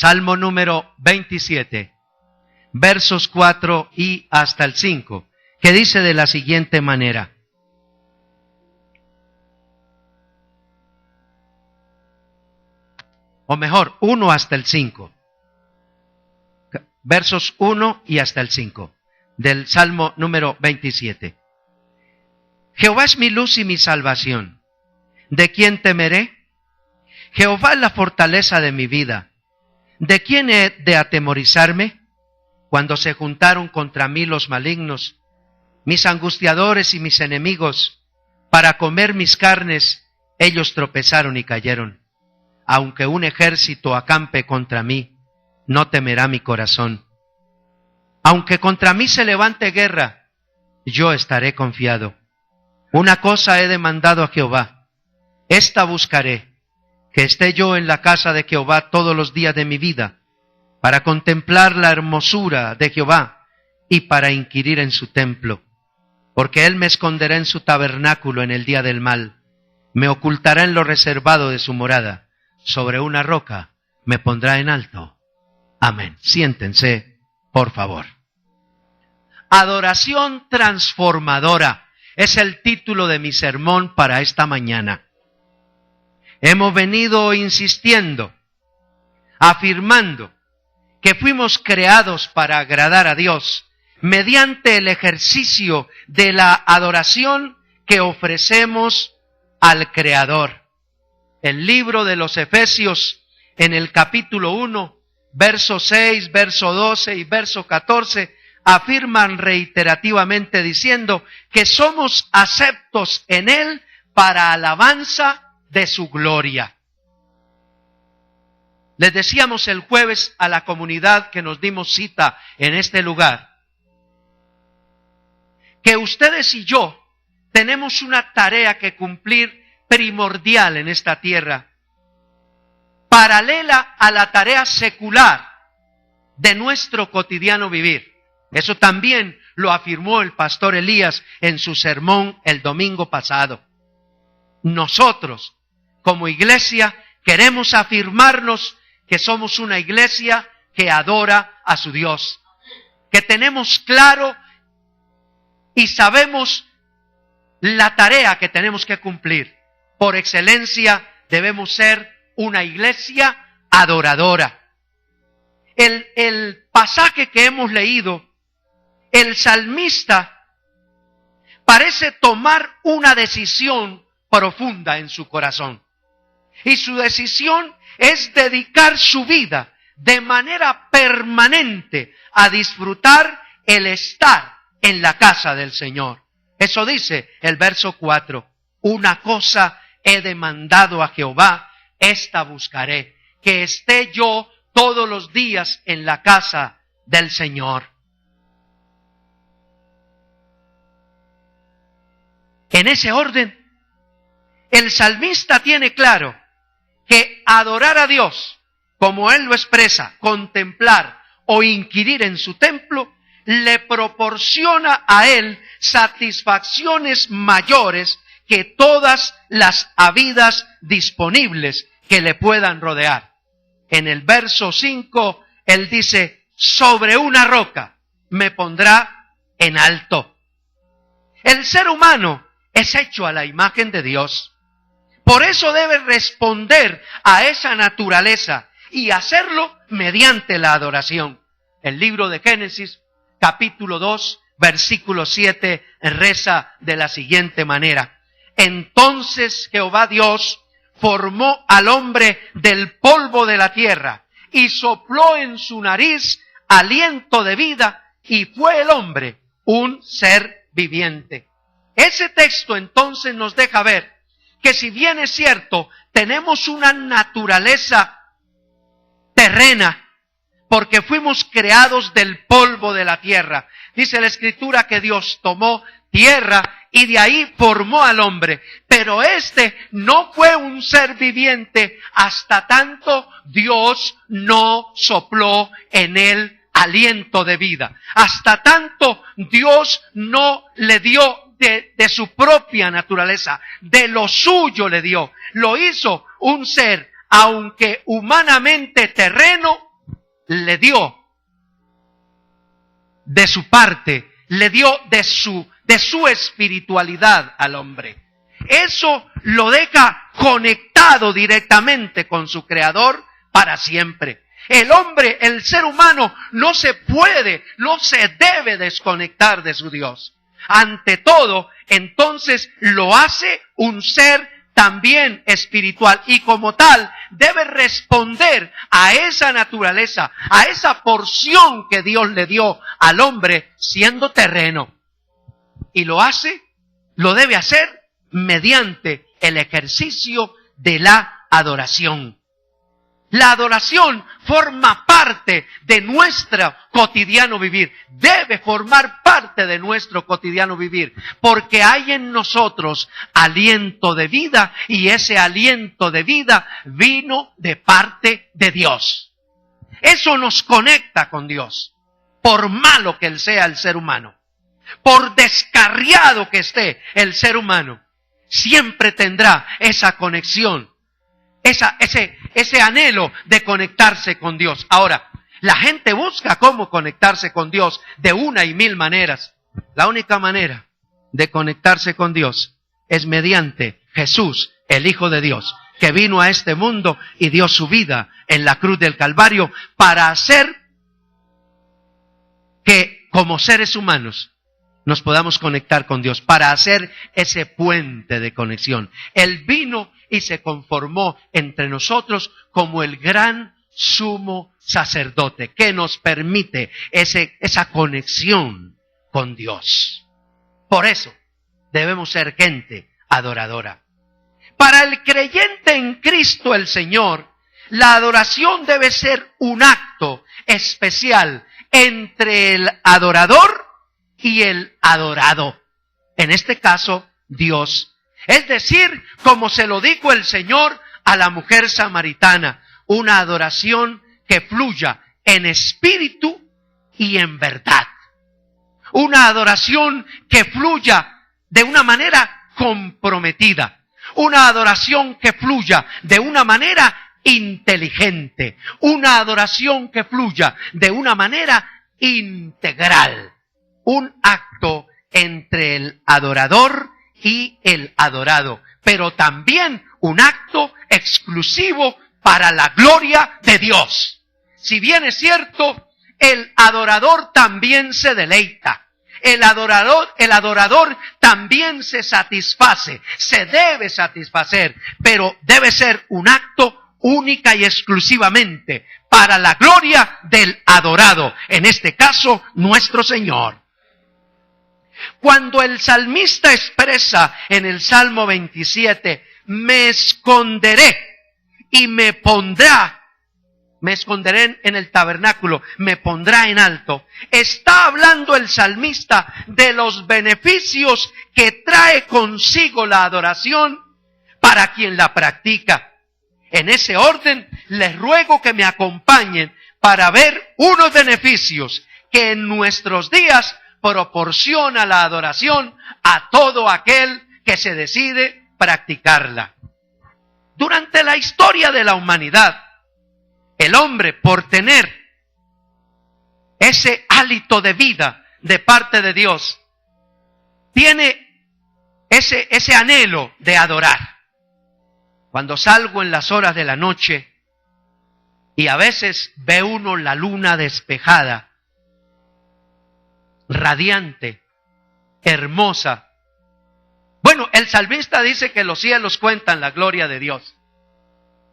Salmo número 27, versos 4 y hasta el 5, que dice de la siguiente manera. O mejor, 1 hasta el 5. Versos 1 y hasta el 5 del Salmo número 27. Jehová es mi luz y mi salvación. ¿De quién temeré? Jehová es la fortaleza de mi vida. ¿De quién he de atemorizarme? Cuando se juntaron contra mí los malignos, mis angustiadores y mis enemigos, para comer mis carnes, ellos tropezaron y cayeron. Aunque un ejército acampe contra mí, no temerá mi corazón. Aunque contra mí se levante guerra, yo estaré confiado. Una cosa he demandado a Jehová, esta buscaré, que esté yo en la casa de Jehová todos los días de mi vida, para contemplar la hermosura de Jehová y para inquirir en su templo. Porque él me esconderá en su tabernáculo en el día del mal, me ocultará en lo reservado de su morada, sobre una roca me pondrá en alto. Amén. Siéntense, por favor. Adoración transformadora es el título de mi sermón para esta mañana. Hemos venido insistiendo, afirmando que fuimos creados para agradar a Dios mediante el ejercicio de la adoración que ofrecemos al Creador. El libro de los Efesios, en el capítulo 1, verso 6, verso 12 y verso 14, afirman reiterativamente diciendo que somos aceptos en Él para alabanza de su gloria. Les decíamos el jueves a la comunidad que nos dimos cita en este lugar, que ustedes y yo tenemos una tarea que cumplir primordial en esta tierra, paralela a la tarea secular de nuestro cotidiano vivir. Eso también lo afirmó el pastor Elías en su sermón el domingo pasado. Nosotros, como iglesia, queremos afirmarnos que somos una iglesia que adora a su Dios, que tenemos claro y sabemos la tarea que tenemos que cumplir. Por excelencia, debemos ser una iglesia adoradora. El pasaje que hemos leído, el salmista parece tomar una decisión profunda en su corazón. Y su decisión es dedicar su vida de manera permanente a disfrutar el estar en la casa del Señor. Eso dice el verso 4. Una cosa he demandado a Jehová, esta buscaré, que esté yo todos los días en la casa del Señor. En ese orden, el salmista tiene claro que adorar a Dios, como él lo expresa, contemplar o inquirir en su templo, le proporciona a él satisfacciones mayores que todas las habidas disponibles que le puedan rodear. En el verso 5, él dice, sobre una roca me pondrá en alto. El ser humano es hecho a la imagen de Dios. Por eso debe responder a esa naturaleza y hacerlo mediante la adoración. El libro de Génesis, capítulo 2, versículo 7, reza de la siguiente manera. Entonces Jehová Dios formó al hombre del polvo de la tierra y sopló en su nariz aliento de vida y fue el hombre un ser viviente. Ese texto entonces nos deja ver que si bien es cierto, tenemos una naturaleza terrena, porque fuimos creados del polvo de la tierra. Dice la Escritura que Dios tomó tierra y de ahí formó al hombre. Pero este no fue un ser viviente hasta tanto Dios no sopló en él aliento de vida. Hasta tanto Dios no le dio de su propia naturaleza, de lo suyo le dio. Lo hizo un ser, aunque humanamente terreno, le dio de su parte, le dio de su espiritualidad al hombre. Eso lo deja conectado directamente con su Creador para siempre. El hombre, el ser humano, no se debe desconectar de su Dios. Ante todo, entonces lo hace un ser también espiritual y como tal debe responder a esa naturaleza, a esa porción que Dios le dio al hombre siendo terreno. Y lo debe hacer mediante el ejercicio de la adoración. La adoración forma parte de nuestro cotidiano vivir. Debe formar parte de nuestro cotidiano vivir. Porque hay en nosotros aliento de vida y ese aliento de vida vino de parte de Dios. Eso nos conecta con Dios. Por malo que él sea el ser humano. Por descarriado que esté el ser humano. Siempre tendrá esa conexión. Ese anhelo de conectarse con Dios. Ahora, la gente busca cómo conectarse con Dios de una y mil maneras. La única manera de conectarse con Dios es mediante Jesús, el Hijo de Dios, que vino a este mundo y dio su vida en la cruz del Calvario para hacer que como seres humanos nos podamos conectar con Dios, para hacer ese puente de conexión. Él vino y se conformó entre nosotros como el gran sumo sacerdote que nos permite esa conexión con Dios. Por eso debemos ser gente adoradora. Para el creyente en Cristo el Señor, la adoración debe ser un acto especial entre el adorador y el adorado. En este caso, Dios. Es decir, como se lo dijo el Señor a la mujer samaritana, una adoración que fluya en espíritu y en verdad. Una adoración que fluya de una manera comprometida. Una adoración que fluya de una manera inteligente. Una adoración que fluya de una manera integral. Un acto entre el adorador y el adorado, pero también un acto exclusivo para la gloria de Dios. Si bien es cierto, el adorador también se deleita. El adorador también se satisface, se debe satisfacer, pero debe ser un acto única y exclusivamente para la gloria del adorado, en este caso, nuestro Señor. Cuando el salmista expresa en el Salmo 27, me esconderé y me esconderé en el tabernáculo, me pondrá en alto. Está hablando el salmista de los beneficios que trae consigo la adoración para quien la practica. En ese orden, les ruego que me acompañen para ver unos beneficios que en nuestros días proporciona la adoración a todo aquel que se decide practicarla. Durante la historia de la humanidad, el hombre, por tener ese hálito de vida de parte de Dios, tiene ese anhelo de adorar. Cuando salgo en las horas de la noche y a veces ve uno la luna despejada, radiante, hermosa. Bueno, el salmista dice que los cielos cuentan la gloria de Dios.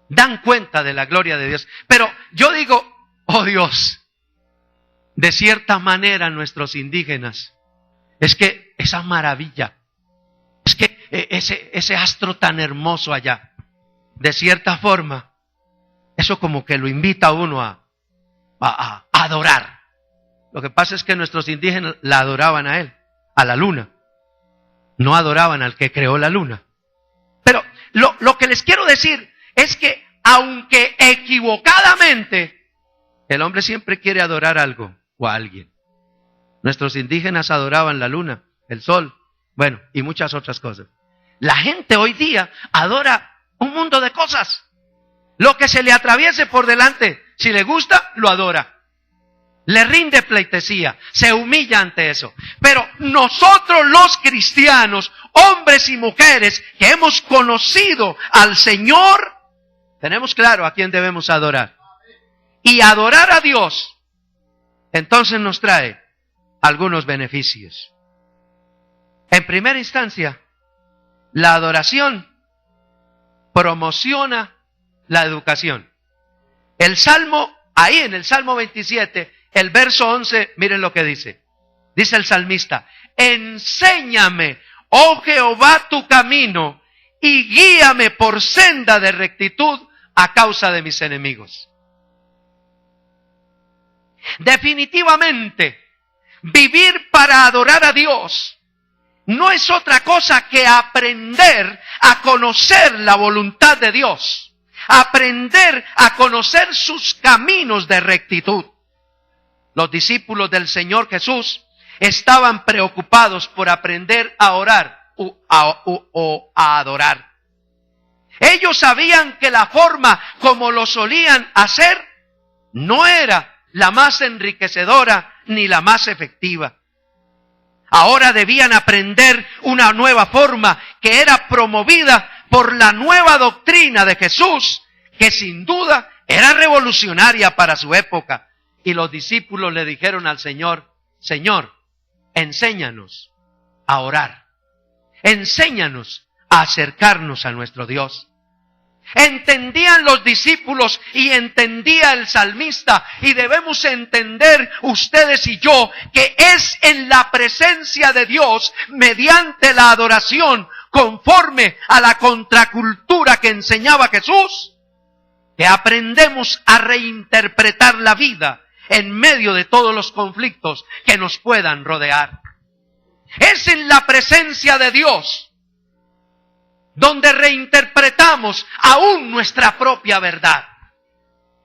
Dan cuenta de la gloria de Dios. Pero yo digo, oh Dios, de cierta manera nuestros indígenas, es que esa maravilla, es que ese astro tan hermoso allá, de cierta forma, eso como que lo invita a uno a adorar. Lo que pasa es que nuestros indígenas la adoraban a él, a la luna. No adoraban al que creó la luna. Pero lo que les quiero decir es que aunque equivocadamente, el hombre siempre quiere adorar algo o a alguien. Nuestros indígenas adoraban la luna, el sol, bueno, y muchas otras cosas. La gente hoy día adora un mundo de cosas. Lo que se le atraviese por delante, Si le gusta, lo adora. Le rinde pleitesía, se humilla ante eso. Pero nosotros los cristianos, hombres y mujeres que hemos conocido al Señor, tenemos claro a quién debemos adorar. Y adorar a Dios, entonces nos trae algunos beneficios. En primera instancia, la adoración promociona la educación. El Salmo, ahí en el Salmo 27, el verso 11, miren lo que dice. Dice el salmista: enséñame, oh Jehová, tu camino, y guíame por senda de rectitud a causa de mis enemigos. Definitivamente, vivir para adorar a Dios no es otra cosa que aprender a conocer la voluntad de Dios, aprender a conocer sus caminos de rectitud. Los discípulos del Señor Jesús estaban preocupados por aprender a orar o a adorar. Ellos sabían que la forma como lo solían hacer no era la más enriquecedora ni la más efectiva. Ahora debían aprender una nueva forma que era promovida por la nueva doctrina de Jesús, que sin duda era revolucionaria para su época. Y los discípulos le dijeron al Señor: Señor, enséñanos a orar. Enséñanos a acercarnos a nuestro Dios. Entendían los discípulos y entendía el salmista, y debemos entender ustedes y yo que es en la presencia de Dios, mediante la adoración, conforme a la contracultura que enseñaba Jesús, que aprendemos a reinterpretar la vida en medio de todos los conflictos que nos puedan rodear. Es en la presencia de Dios donde reinterpretamos aún nuestra propia verdad.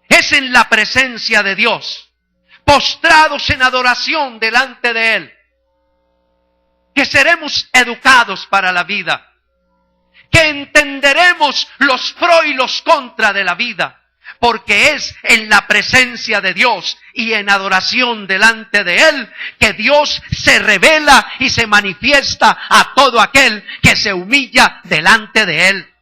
Es en la presencia de Dios, postrados en adoración delante de Él, que seremos educados para la vida, que entenderemos los pros y los contras de la vida, porque es en la presencia de Dios y en adoración delante de Él que Dios se revela y se manifiesta a todo aquel que se humilla delante de Él.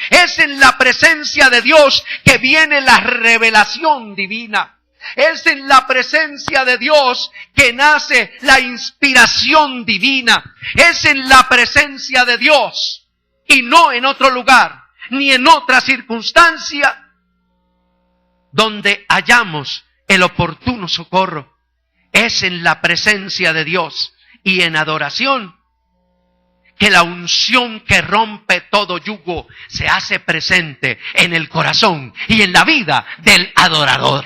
Es en la presencia de Dios que viene la revelación divina. Es en la presencia de Dios que nace la inspiración divina. Es en la presencia de Dios y no en otro lugar, ni en otra circunstancia, donde hallamos el oportuno socorro. Es en la presencia de Dios y en adoración que la unción que rompe todo yugo se hace presente en el corazón y en la vida del adorador.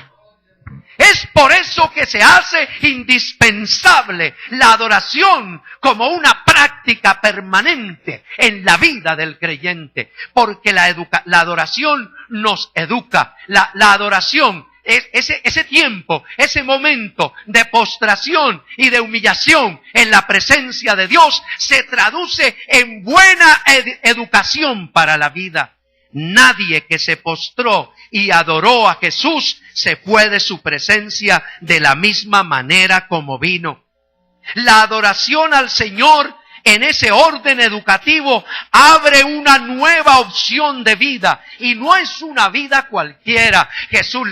Es por eso que se hace indispensable la adoración como una práctica permanente en la vida del creyente, porque la adoración nos educa. La adoración, ese tiempo, ese momento de postración y de humillación en la presencia de Dios se traduce en buena educación para la vida. Nadie que se postró y adoró a Jesús se fue de su presencia de la misma manera como vino. La adoración al Señor en ese orden educativo abre una nueva opción de vida, y no es una vida cualquiera. Jesús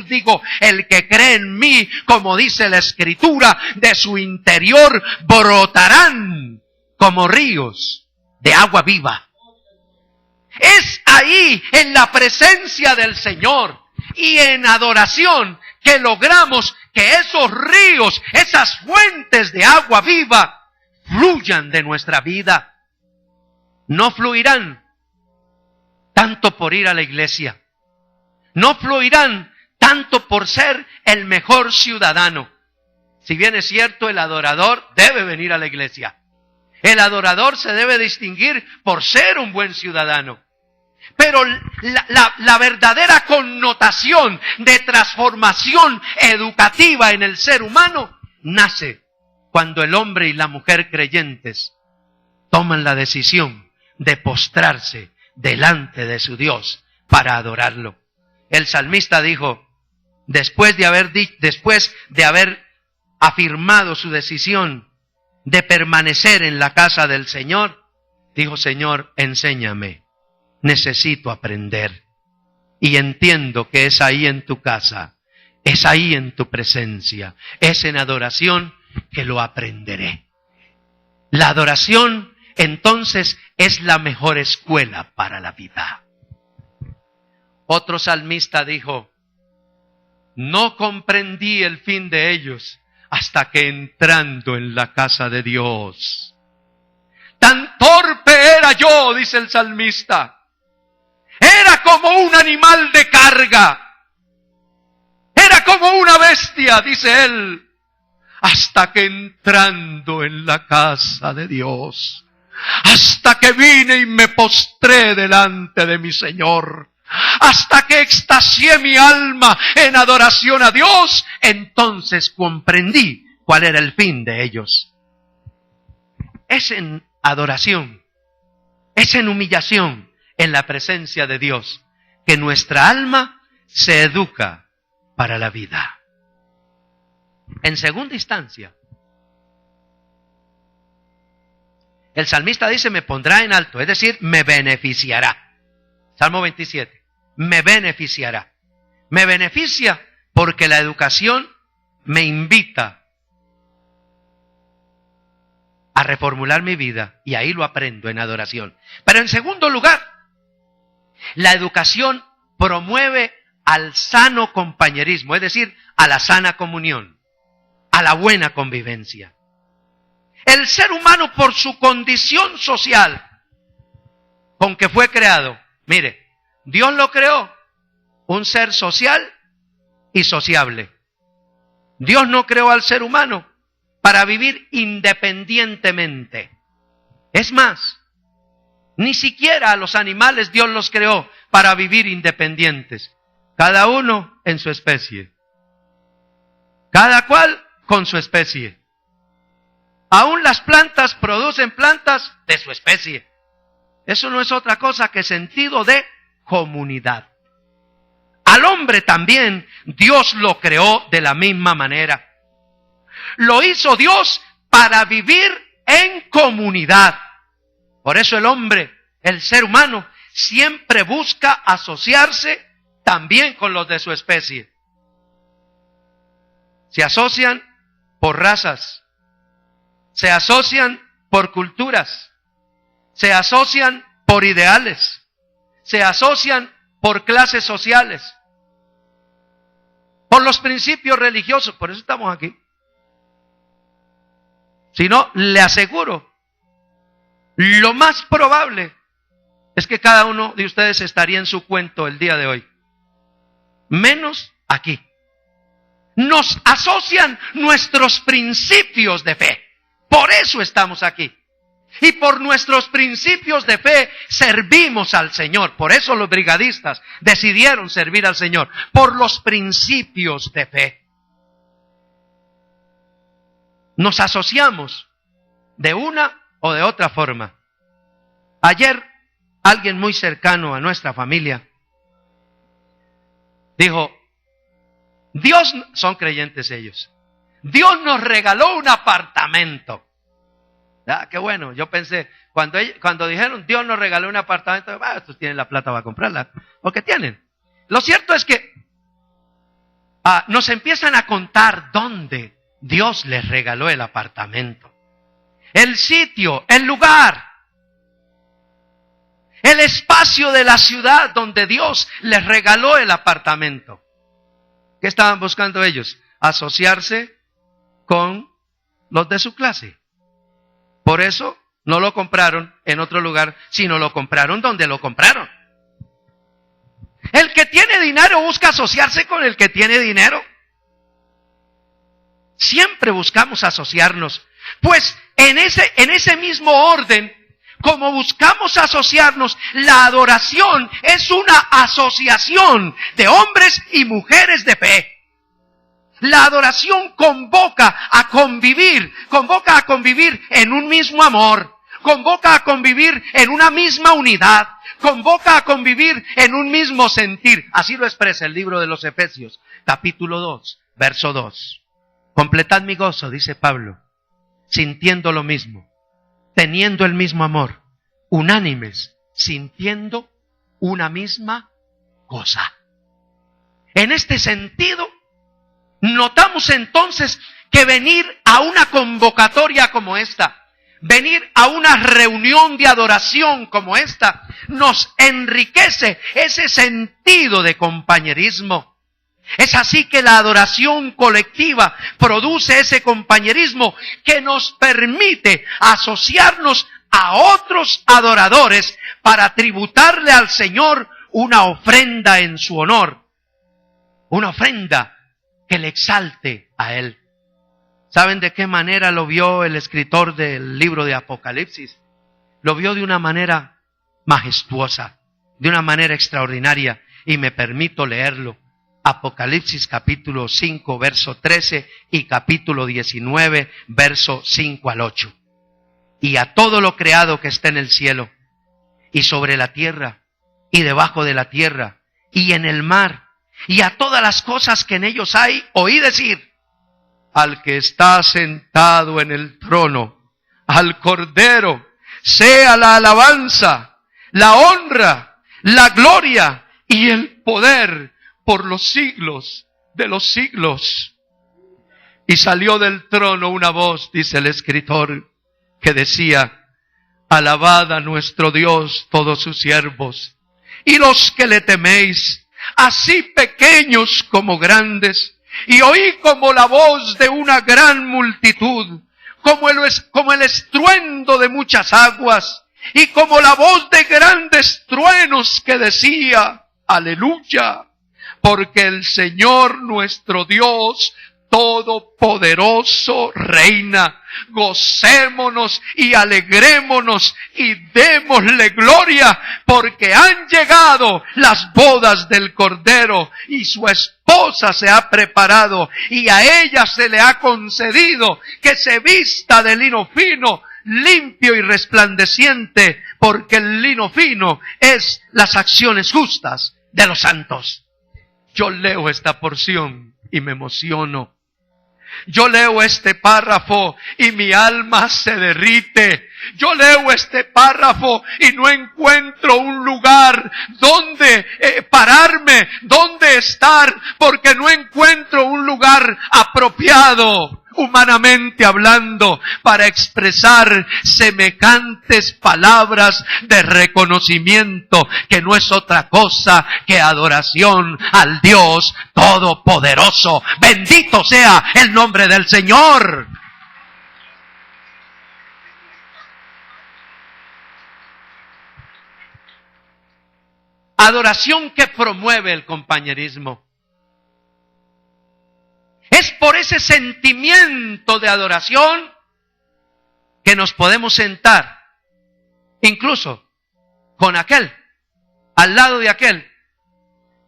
dijo, el que cree en mí, como dice la Escritura, de su interior brotarán como ríos de agua viva. Es ahí, en la presencia del Señor y en adoración, que logramos que esos ríos, esas fuentes de agua viva, fluyan de nuestra vida. No fluirán tanto por ir a la iglesia. No fluirán tanto por ser el mejor ciudadano. Si bien es cierto, el adorador debe venir a la iglesia. El adorador se debe distinguir por ser un buen ciudadano. Pero la verdadera connotación de transformación educativa en el ser humano nace cuando el hombre y la mujer creyentes toman la decisión de postrarse delante de su Dios para adorarlo. El salmista dijo, después de haber afirmado su decisión de permanecer en la casa del Señor, dijo: Señor, enséñame, necesito aprender. Y entiendo que es ahí en tu casa, es ahí en tu presencia, es en adoración que lo aprenderé. La adoración, entonces, es la mejor escuela para la vida. Otro salmista dijo: no comprendí el fin de ellos hasta que entrando en la casa de Dios. Tan torpe era yo, dice el salmista. Era como un animal de carga. Era como una bestia, dice él. Hasta que entrando en la casa de Dios, hasta que vine y me postré delante de mi Señor, hasta que extasié mi alma en adoración a Dios, entonces comprendí cuál era el fin de ellos. Es en adoración, es en humillación, en la presencia de Dios, que nuestra alma se educa para la vida. En segunda instancia, el salmista dice: me pondrá en alto, es decir, me beneficiará. Salmo 27, me beneficiará. Me beneficia porque la educación me invita a reformular mi vida, y ahí lo aprendo en adoración. Pero en segundo lugar, la educación promueve al sano compañerismo, es decir, a la sana comunión, a la buena convivencia. El ser humano, por su condición social con que fue creado, mire, Dios lo creó un ser social y sociable. Dios no creó al ser humano para vivir independientemente. Es más, ni siquiera a los animales Dios los creó para vivir independientes. Cada uno en su especie. Cada cual con su especie. Aún las plantas producen plantas de su especie. Eso no es otra cosa que sentido de comunidad. Al hombre también Dios lo creó de la misma manera. Lo hizo Dios para vivir en comunidad. Por eso el hombre, el ser humano, siempre busca asociarse también con los de su especie. Se asocian por razas, se asocian por culturas, se asocian por ideales, se asocian por clases sociales, por los principios religiosos. Por eso estamos aquí. Si no, le aseguro, lo más probable es que cada uno de ustedes estaría en su cuento el día de hoy. Menos aquí. Nos asocian nuestros principios de fe. Por eso estamos aquí. Y por nuestros principios de fe servimos al Señor. Por eso los brigadistas decidieron servir al Señor. Por los principios de fe. Nos asociamos de una o de otra forma. Ayer, alguien muy cercano a nuestra familia dijo: Dios, son creyentes ellos, Dios nos regaló un apartamento. Ah, qué bueno. Yo pensé, cuando dijeron Dios nos regaló un apartamento, estos tienen la plata para comprarla, porque tienen. Lo cierto es que nos empiezan a contar dónde Dios les regaló el apartamento, el sitio, el lugar, el espacio de la ciudad donde Dios les regaló el apartamento. ¿Qué estaban buscando ellos? Asociarse con los de su clase. Por eso no lo compraron en otro lugar, sino lo compraron donde lo compraron. El que tiene dinero busca asociarse con el que tiene dinero. Siempre buscamos asociarnos. Pues en ese mismo orden, como buscamos asociarnos, la adoración es una asociación de hombres y mujeres de fe. La adoración convoca a convivir en un mismo amor, convoca a convivir en una misma unidad, convoca a convivir en un mismo sentir. Así lo expresa el libro de los Efesios, capítulo 2, verso 2. Completad mi gozo, dice Pablo, sintiendo lo mismo, teniendo el mismo amor, unánimes, sintiendo una misma cosa. En este sentido, notamos entonces que venir a una convocatoria como esta, venir a una reunión de adoración como esta, nos enriquece ese sentido de compañerismo. Es así que la adoración colectiva produce ese compañerismo que nos permite asociarnos a otros adoradores para tributarle al Señor una ofrenda en su honor. Una ofrenda que le exalte a Él. ¿Saben de qué manera lo vio el escritor del libro de Apocalipsis? Lo vio de una manera majestuosa, de una manera extraordinaria, y me permito leerlo. Apocalipsis capítulo 5, verso 13 y capítulo 19, verso 5 al 8. Y a todo lo creado que está en el cielo, y sobre la tierra, y debajo de la tierra, y en el mar, y a todas las cosas que en ellos hay, oí decir, al que está sentado en el trono, al Cordero, sea la alabanza, la honra, la gloria y el poder por los siglos de los siglos. Y salió del trono una voz, dice el escritor, que decía, alabad a nuestro Dios todos sus siervos, y los que le teméis, así pequeños como grandes, y oí como la voz de una gran multitud, como el estruendo de muchas aguas, y como la voz de grandes truenos que decía, aleluya, porque el Señor nuestro Dios Todopoderoso reina. Gocémonos y alegrémonos y démosle gloria, porque han llegado las bodas del Cordero y su esposa se ha preparado, y a ella se le ha concedido que se vista de lino fino, limpio y resplandeciente, porque el lino fino es las acciones justas de los santos. Yo leo esta porción y me emociono. Yo leo este párrafo y mi alma se derrite. Yo leo este párrafo y no encuentro un lugar donde pararme, donde estar, porque no encuentro un lugar apropiado, humanamente hablando, para expresar semejantes palabras de reconocimiento, que no es otra cosa que adoración al Dios Todopoderoso. Bendito sea el nombre del Señor. Adoración que promueve el compañerismo. Es por ese sentimiento de adoración que nos podemos sentar, incluso con aquel, al lado de aquel,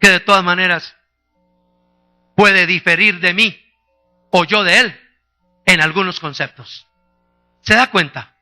que de todas maneras puede diferir de mí o yo de él en algunos conceptos. ¿Se da cuenta?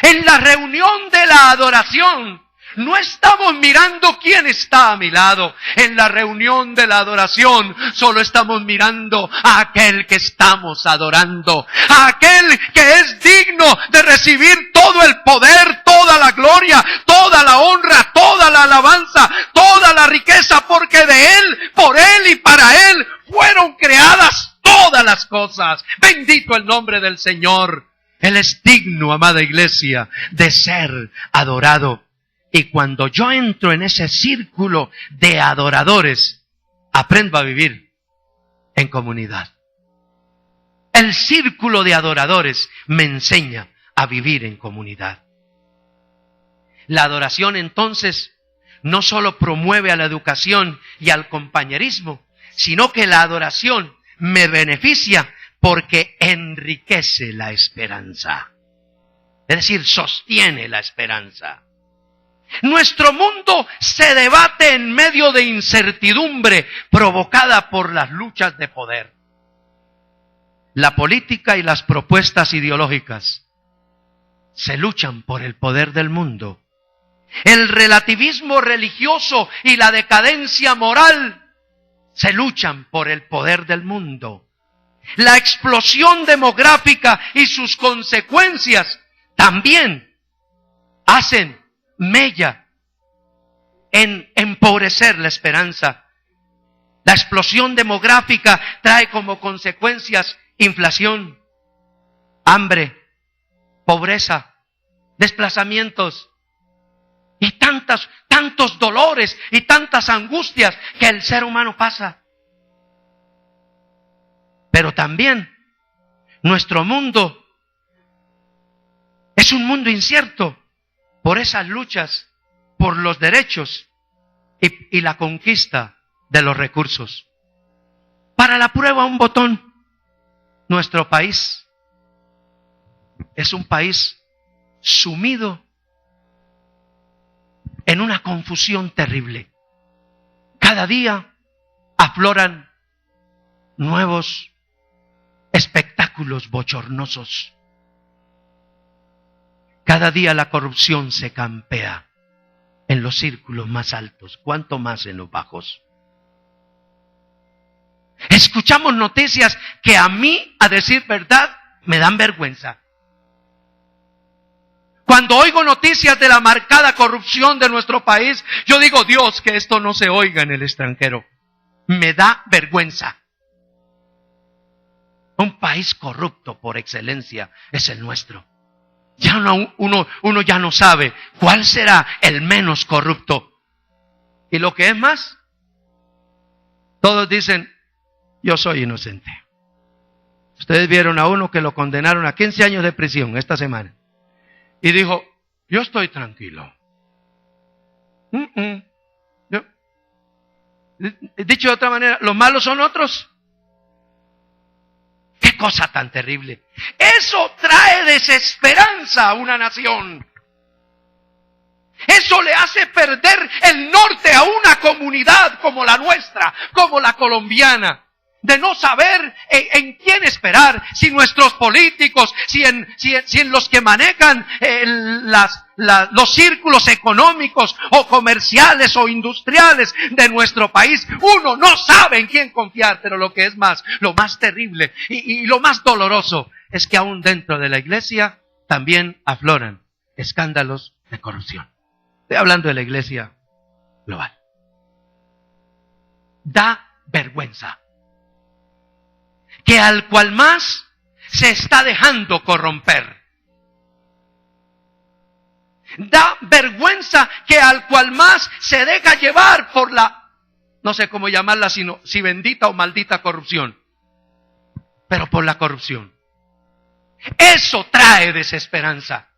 En la reunión de la adoración, no estamos mirando quién está a mi lado. En la reunión de la adoración solo estamos mirando a aquel que estamos adorando, a aquel que es digno de recibir todo el poder, toda la gloria, toda la honra, toda la alabanza, toda la riqueza, porque de Él, por Él y para Él fueron creadas todas las cosas. Bendito el nombre del Señor. Él es digno, amada iglesia, de ser adorado. Y cuando yo entro en ese círculo de adoradores, aprendo a vivir en comunidad. El círculo de adoradores me enseña a vivir en comunidad. La adoración entonces no solo promueve a la educación y al compañerismo, sino que la adoración me beneficia porque enriquece la esperanza. Es decir, sostiene la esperanza. Nuestro mundo se debate en medio de incertidumbre provocada por las luchas de poder. La política y las propuestas ideológicas se luchan por el poder del mundo. El relativismo religioso y la decadencia moral se luchan por el poder del mundo. La explosión demográfica y sus consecuencias también hacen mella en empobrecer la esperanza. La explosión demográfica trae como consecuencias inflación, hambre, pobreza, desplazamientos y tantos dolores y tantas angustias que el ser humano pasa. Pero también nuestro mundo es un mundo incierto por esas luchas, por los derechos y la conquista de los recursos. Para la prueba, un botón. Nuestro país es un país sumido en una confusión terrible. Cada día afloran nuevos espectáculos bochornosos. Cada día la corrupción se campea en los círculos más altos, cuanto más en los bajos. Escuchamos noticias que a mí, a decir verdad, me dan vergüenza. Cuando oigo noticias de la marcada corrupción de nuestro país, yo digo, Dios, que esto no se oiga en el extranjero. Me da vergüenza. Un país corrupto por excelencia es el nuestro. Ya uno ya no sabe cuál será el menos corrupto. Y lo que es más, todos dicen, yo soy inocente. Ustedes vieron a uno que lo condenaron a 15 años de prisión esta semana. Y dijo, yo estoy tranquilo. Dicho de otra manera, los malos son otros. ¡Qué cosa tan terrible! Eso trae desesperanza a una nación. Eso le hace perder el norte a una comunidad como la nuestra, como la colombiana. De no saber en quién esperar, si nuestros políticos, si en los que manejan los círculos económicos o comerciales o industriales de nuestro país. Uno no sabe en quién confiar, pero lo que es más, lo más terrible y lo más doloroso es que aún dentro de la iglesia también afloran escándalos de corrupción. Estoy hablando de la iglesia global. Da vergüenza que al cual más se está dejando corromper. Da vergüenza que al cual más se deja llevar por la, no sé cómo llamarla, sino si bendita o maldita corrupción, pero por la corrupción. Eso trae desesperanza.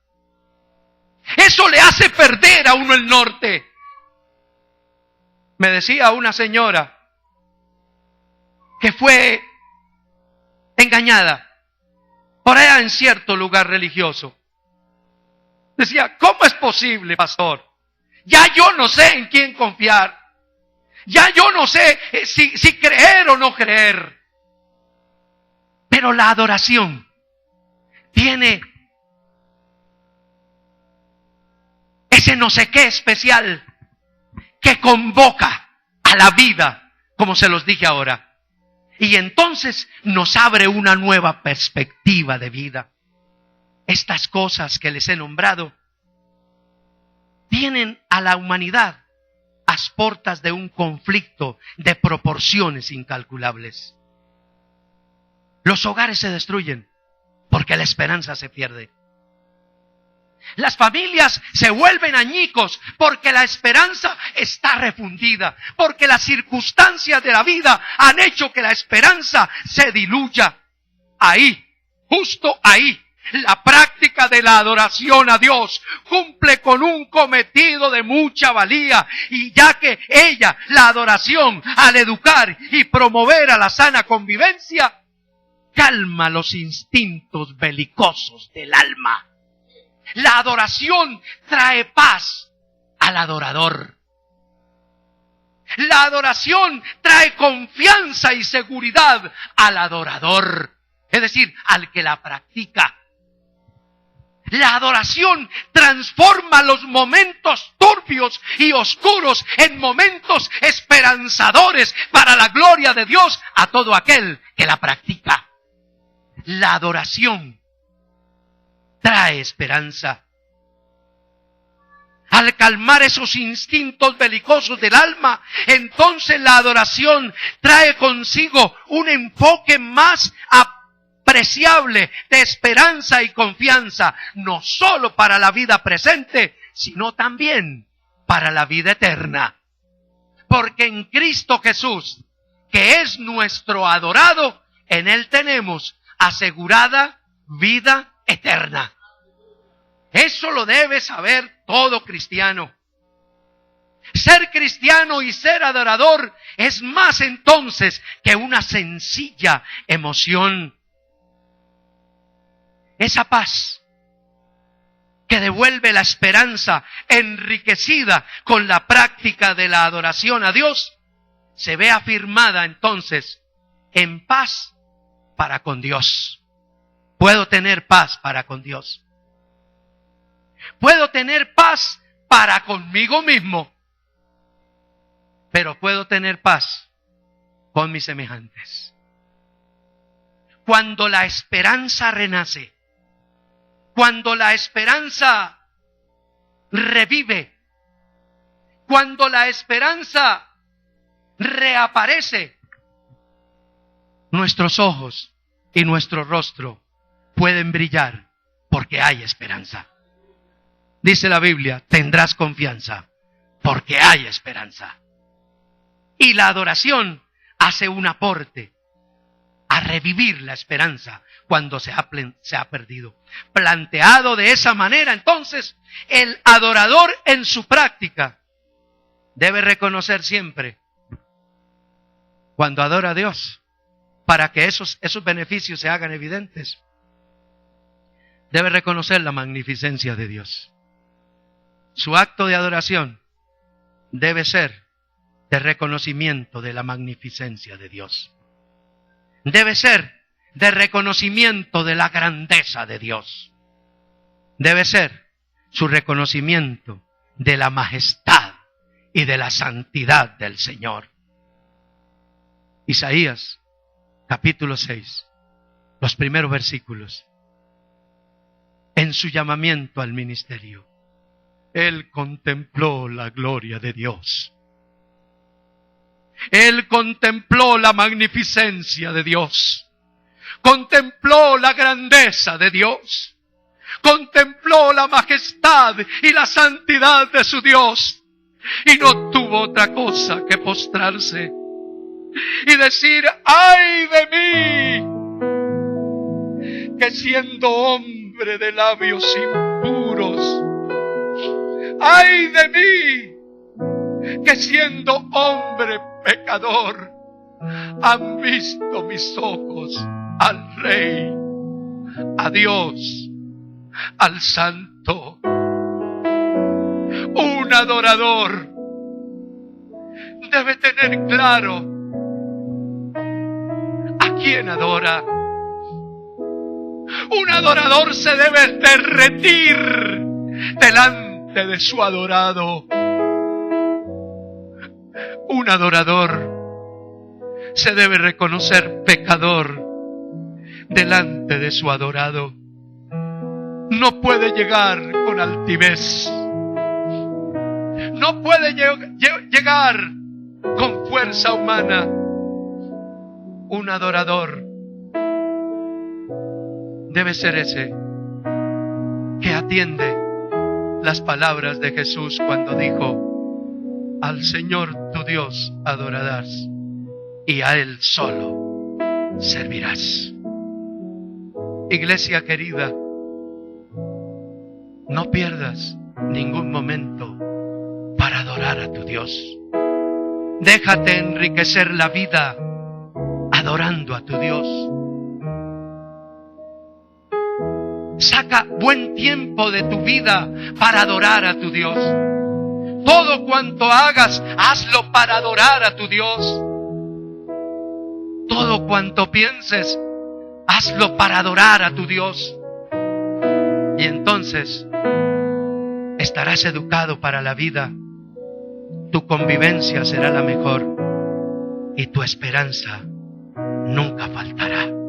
Eso le hace perder a uno el norte. Me decía una señora que fue engañada por allá en cierto lugar religioso. Decía, ¿cómo es posible, pastor? Ya yo no sé en quién confiar. Ya yo no sé si creer o no creer. Pero la adoración tiene ese no sé qué especial que convoca a la vida, como se los dije ahora. Y entonces nos abre una nueva perspectiva de vida. Estas cosas que les he nombrado tienen a la humanidad a portas de un conflicto de proporciones incalculables. Los hogares se destruyen porque la esperanza se pierde. Las familias se vuelven añicos porque la esperanza está refundida, porque las circunstancias de la vida han hecho que la esperanza se diluya. Ahí, justo ahí, la práctica de la adoración a Dios cumple con un cometido de mucha valía, y ya que ella, la adoración, al educar y promover a la sana convivencia, calma los instintos belicosos del alma. La adoración trae paz al adorador. La adoración trae confianza y seguridad al adorador, es decir, al que la practica. La adoración transforma los momentos turbios y oscuros en momentos esperanzadores para la gloria de Dios a todo aquel que la practica. La adoración trae esperanza. Al calmar esos instintos belicosos del alma, entonces la adoración trae consigo un enfoque más apreciable de esperanza y confianza, no solo para la vida presente, sino también para la vida eterna. Porque en Cristo Jesús, que es nuestro adorado, en Él tenemos asegurada vida eterna. Eso lo debe saber todo cristiano. Ser cristiano y ser adorador es más entonces que una sencilla emoción. Esa paz que devuelve la esperanza enriquecida con la práctica de la adoración a Dios, se ve afirmada entonces en paz para con Dios. Puedo tener paz para con Dios. Puedo tener paz para conmigo mismo, pero puedo tener paz con mis semejantes. Cuando la esperanza renace, cuando la esperanza revive, cuando la esperanza reaparece, nuestros ojos y nuestro rostro pueden brillar porque hay esperanza. Dice la Biblia, tendrás confianza porque hay esperanza. Y la adoración hace un aporte a revivir la esperanza cuando se ha perdido. Planteado de esa manera, entonces, el adorador en su práctica debe reconocer siempre, cuando adora a Dios, para que esos beneficios se hagan evidentes, debe reconocer la magnificencia de Dios. Su acto de adoración debe ser de reconocimiento de la magnificencia de Dios. Debe ser de reconocimiento de la grandeza de Dios. Debe ser su reconocimiento de la majestad y de la santidad del Señor. Isaías, capítulo 6, los primeros versículos. En su llamamiento al ministerio, Él contempló la gloria de Dios. Él contempló la magnificencia de Dios. Contempló la grandeza de Dios. Contempló la majestad y la santidad de su Dios. Y no tuvo otra cosa que postrarse y decir, ¡ay de mí! Que siendo hombre de labios impuros, ¡ay de mí! Que siendo hombre pecador, han visto mis ojos al Rey, a Dios, al Santo. Un adorador debe tener claro a quién adora. Un adorador se debe derretir delante de su adorado. Un adorador se debe reconocer pecador delante de su adorado. No puede llegar con altivez. No puede llegar con fuerza humana. Un adorador debe ser ese que atiende las palabras de Jesús cuando dijo, al Señor tu Dios adorarás y a Él solo servirás. Iglesia querida, no pierdas ningún momento para adorar a tu Dios. Déjate enriquecer la vida adorando a tu Dios. Saca buen tiempo de tu vida para adorar a tu Dios. Todo cuanto hagas, hazlo para adorar a tu Dios. Todo cuanto pienses, hazlo para adorar a tu Dios. Y entonces estarás educado para la vida, tu convivencia será la mejor y tu esperanza nunca faltará.